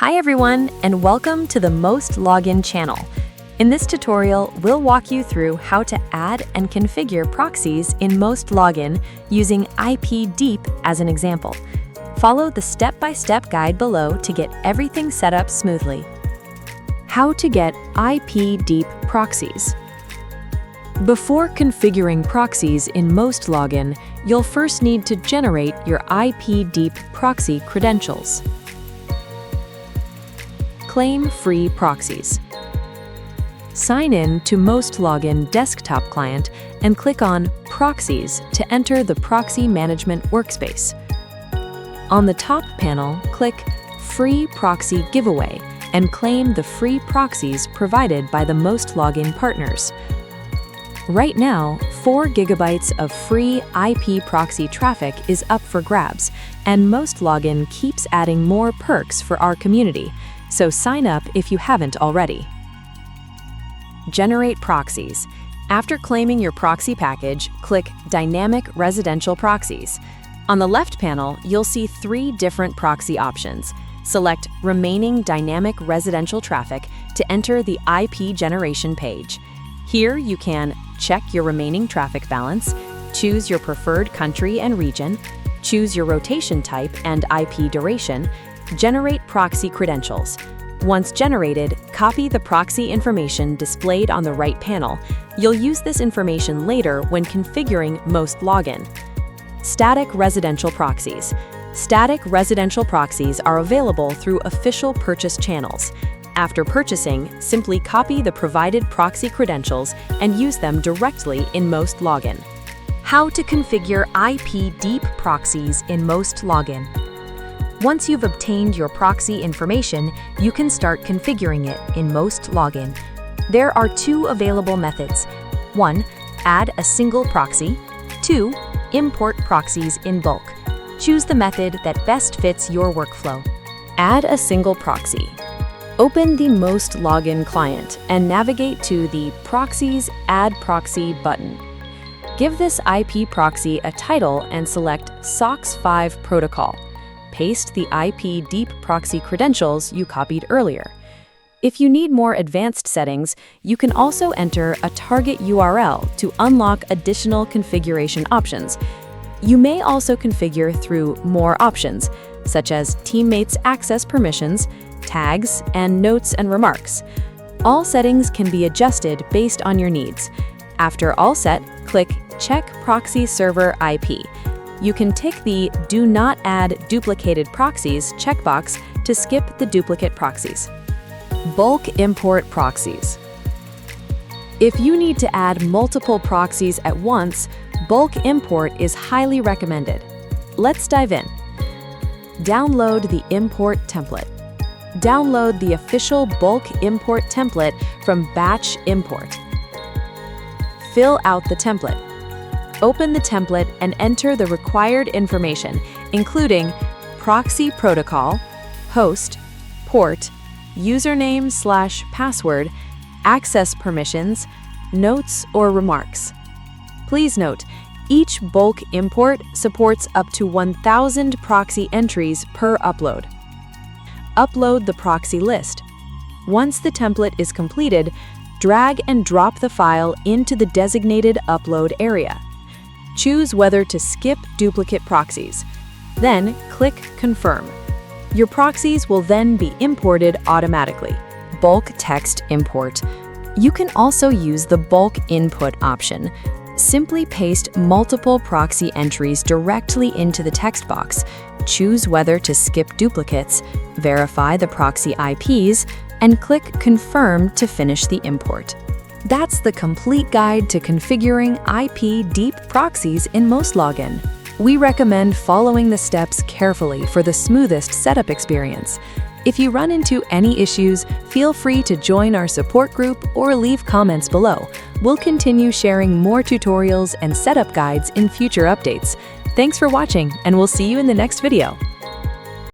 Hi everyone, and welcome to the MostLogin channel. In this tutorial, we'll walk you through how to add and configure proxies in MostLogin using IP-deep as an example. Follow the step-by-step guide below to get everything set up smoothly. How to get IP-deep proxies. Before configuring proxies in MostLogin, you'll first need to generate your IP-deep proxy credentials. Claim free proxies. Sign in to MostLogin desktop client and click on Proxies to enter the proxy management workspace. On the top panel, click Free Proxy Giveaway and claim the free proxies provided by the MostLogin partners. Right now, 4 GB of free IP proxy traffic is up for grabs, and MostLogin keeps adding more perks for our community, so sign up if you haven't already. Generate proxies. After claiming your proxy package, click Dynamic Residential Proxies. On the left panel, you'll see 3 different proxy options. Select Remaining Dynamic Residential Traffic to enter the IP generation page. Here you can check your remaining traffic balance, choose your preferred country and region, choose your rotation type and IP duration, generate proxy credentials. Once generated, copy the proxy information displayed on the right panel. You'll use this information later when configuring MostLogin. Static residential proxies. Static residential proxies are available through official purchase channels. After purchasing, simply copy the provided proxy credentials and use them directly in MostLogin. How to configure IP-deep proxies in MostLogin. Once you've obtained your proxy information, you can start configuring it in MostLogin. There are 2 available methods. 1. Add a single proxy. 2. Import proxies in bulk. Choose the method that best fits your workflow. Add a single proxy. Open the MostLogin client and navigate to the Proxies Add Proxy button. Give this IP proxy a title and select SOX5 protocol. Paste the IP-deep proxy credentials you copied earlier. If you need more advanced settings, you can also enter a target URL to unlock additional configuration options. You may also configure through more options, such as teammates' access permissions, tags, and notes and remarks. All settings can be adjusted based on your needs. After all set, click Check Proxy Server IP. You can tick the Do Not Add Duplicated Proxies checkbox to skip the duplicate proxies. Bulk import proxies. If you need to add multiple proxies at once, bulk import is highly recommended. Let's dive in. Download the import template. Download the official bulk import template from Batch Import. Fill out the template. Open the template and enter the required information, including proxy protocol, host, port, username/password, access permissions, notes or remarks. Please note, each bulk import supports up to 1,000 proxy entries per upload. Upload the proxy list. Once the template is completed, drag and drop the file into the designated upload area. Choose whether to skip duplicate proxies. Then click Confirm. Your proxies will then be imported automatically. Bulk text import. You can also use the bulk input option. Simply paste multiple proxy entries directly into the text box. Choose whether to skip duplicates, verify the proxy IPs, and click Confirm to finish the import. That's the complete guide to configuring IP-deep proxies in MostLogin. We recommend following the steps carefully for the smoothest setup experience. If you run into any issues, feel free to join our support group or leave comments below. We'll continue sharing more tutorials and setup guides in future updates. Thanks for watching, and we'll see you in the next video.